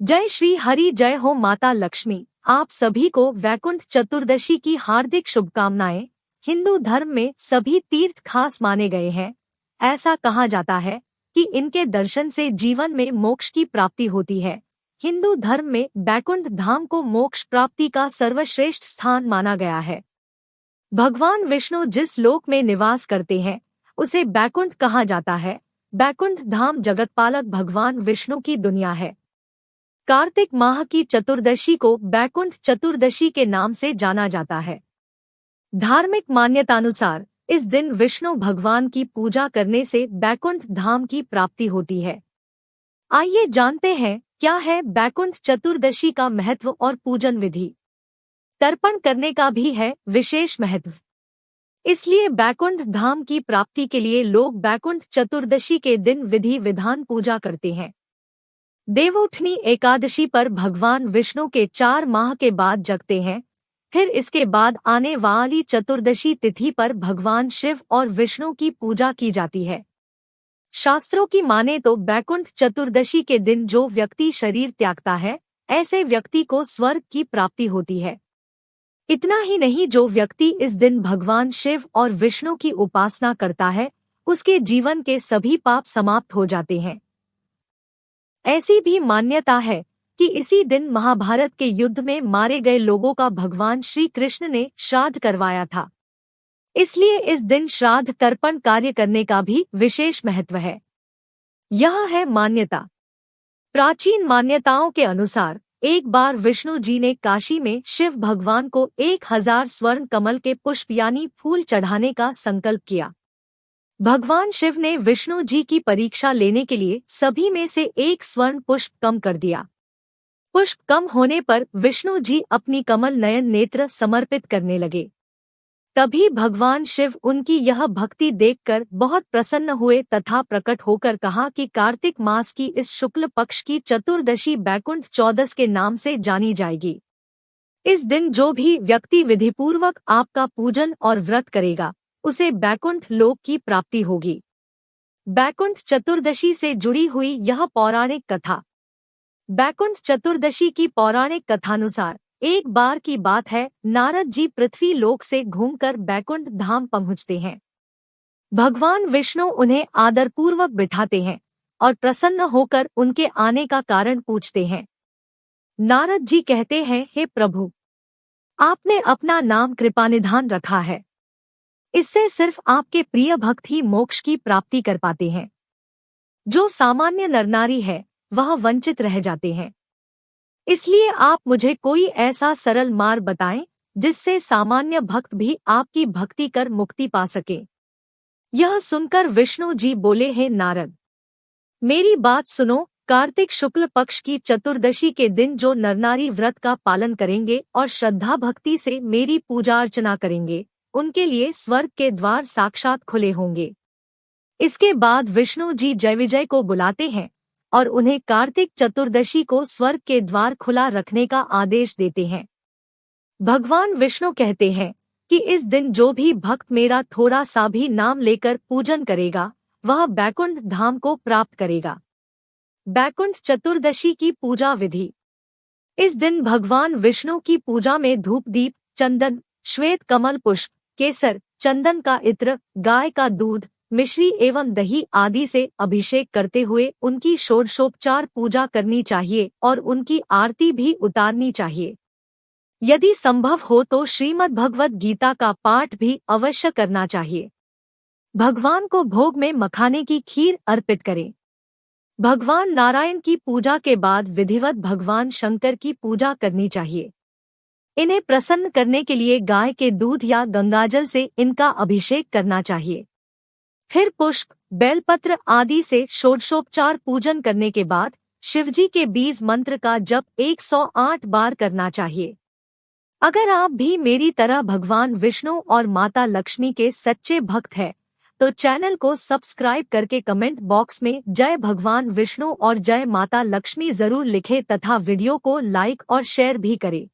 जय श्री हरि, जय हो माता लक्ष्मी। आप सभी को वैकुंठ चतुर्दशी की हार्दिक शुभकामनाएं। हिंदू धर्म में सभी तीर्थ खास माने गए हैं। ऐसा कहा जाता है कि इनके दर्शन से जीवन में मोक्ष की प्राप्ति होती है। हिंदू धर्म में वैकुंठ धाम को मोक्ष प्राप्ति का सर्वश्रेष्ठ स्थान माना गया है। भगवान विष्णु जिस लोक में निवास करते हैं उसे वैकुंठ कहा जाता है। वैकुंठ धाम जगतपालक भगवान विष्णु की दुनिया है। कार्तिक माह की चतुर्दशी को वैकुंठ चतुर्दशी के नाम से जाना जाता है। धार्मिक मान्यतानुसार इस दिन विष्णु भगवान की पूजा करने से वैकुंठ धाम की प्राप्ति होती है। आइए जानते हैं क्या है वैकुंठ चतुर्दशी का महत्व और पूजन विधि। तर्पण करने का भी है विशेष महत्व। इसलिए वैकुंठ धाम की प्राप्ति के लिए लोग वैकुंठ चतुर्दशी के दिन विधि विधान पूजा करते हैं। देवउठनी एकादशी पर भगवान विष्णु के 4 माह के बाद जगते हैं। फिर इसके बाद आने वाली चतुर्दशी तिथि पर भगवान शिव और विष्णु की पूजा की जाती है। शास्त्रों की माने तो वैकुंठ चतुर्दशी के दिन जो व्यक्ति शरीर त्यागता है, ऐसे व्यक्ति को स्वर्ग की प्राप्ति होती है। इतना ही नहीं, जो व्यक्ति इस दिन भगवान शिव और विष्णु की उपासना करता है, उसके जीवन के सभी पाप समाप्त हो जाते हैं। ऐसी भी मान्यता है कि इसी दिन महाभारत के युद्ध में मारे गए लोगों का भगवान श्री कृष्ण ने श्राद्ध करवाया था। इसलिए इस दिन श्राद्ध तर्पण कार्य करने का भी विशेष महत्व है। यह है मान्यता। प्राचीन मान्यताओं के अनुसार एक बार विष्णु जी ने काशी में शिव भगवान को 1000 स्वर्ण कमल के पुष्प यानी फूल चढ़ाने का संकल्प किया। भगवान शिव ने विष्णु जी की परीक्षा लेने के लिए सभी में से एक स्वर्ण पुष्प कम कर दिया। पुष्प कम होने पर विष्णु जी अपनी कमल नयन नेत्र समर्पित करने लगे। तभी भगवान शिव उनकी यह भक्ति देखकर बहुत प्रसन्न हुए तथा प्रकट होकर कहा कि कार्तिक मास की इस शुक्ल पक्ष की चतुर्दशी वैकुंठ चौदस के नाम से जानी जाएगी। इस दिन जो भी व्यक्ति विधिपूर्वक आपका पूजन और व्रत करेगा, उसे वैकुंठ लोक की प्राप्ति होगी। वैकुंठ चतुर्दशी से जुड़ी हुई यह पौराणिक कथा। वैकुंठ चतुर्दशी की पौराणिक कथानुसार एक बार की बात है, नारद जी पृथ्वी लोक से घूमकर वैकुंठ धाम पहुंचते हैं। भगवान विष्णु उन्हें आदरपूर्वक बिठाते हैं और प्रसन्न होकर उनके आने का कारण पूछते हैं। नारद जी कहते हैं, हे प्रभु, आपने अपना नाम कृपानिधान रखा है। इससे सिर्फ आपके प्रिय भक्त ही मोक्ष की प्राप्ति कर पाते हैं। जो सामान्य नरनारी है वह वंचित रह जाते हैं। इसलिए आप मुझे कोई ऐसा सरल मार्ग बताएं जिससे सामान्य भक्त भी आपकी भक्ति कर मुक्ति पा सके। यह सुनकर विष्णु जी बोले, हे नारद, मेरी बात सुनो। कार्तिक शुक्ल पक्ष की चतुर्दशी के दिन जो नरनारी व्रत का पालन करेंगे और श्रद्धा भक्ति से मेरी पूजा अर्चना करेंगे, उनके लिए स्वर्ग के द्वार साक्षात खुले होंगे। इसके बाद विष्णु जी जयविजय को बुलाते हैं और उन्हें कार्तिक चतुर्दशी को स्वर्ग के द्वार खुला रखने का आदेश देते हैं। भगवान विष्णु कहते हैं कि इस दिन जो भी भक्त मेरा थोड़ा सा भी नाम लेकर पूजन करेगा, वह वैकुंठ धाम को प्राप्त करेगा। वैकुंठ चतुर्दशी की पूजा विधि। इस दिन भगवान विष्णु की पूजा में धूप दीप, चंदन, श्वेत कमल पुष्प, केसर, चंदन का इत्र, गाय का दूध, मिश्री एवं दही आदि से अभिषेक करते हुए उनकी षोडशोपचार पूजा करनी चाहिए और उनकी आरती भी उतारनी चाहिए। यदि संभव हो तो श्रीमद् भगवद गीता का पाठ भी अवश्य करना चाहिए। भगवान को भोग में मखाने की खीर अर्पित करें। भगवान नारायण की पूजा के बाद विधिवत भगवान शंकर की पूजा करनी चाहिए। इन्हें प्रसन्न करने के लिए गाय के दूध या गंगाजल से इनका अभिषेक करना चाहिए। फिर पुष्प, बेलपत्र आदि से षोडशोपचार पूजन करने के बाद शिवजी के बीज मंत्र का जप 108 बार करना चाहिए। अगर आप भी मेरी तरह भगवान विष्णु और माता लक्ष्मी के सच्चे भक्त हैं, तो चैनल को सब्सक्राइब करके कमेंट बॉक्स में जय भगवान विष्णु और जय माता लक्ष्मी जरूर लिखें तथा वीडियो को लाइक और शेयर भी करें।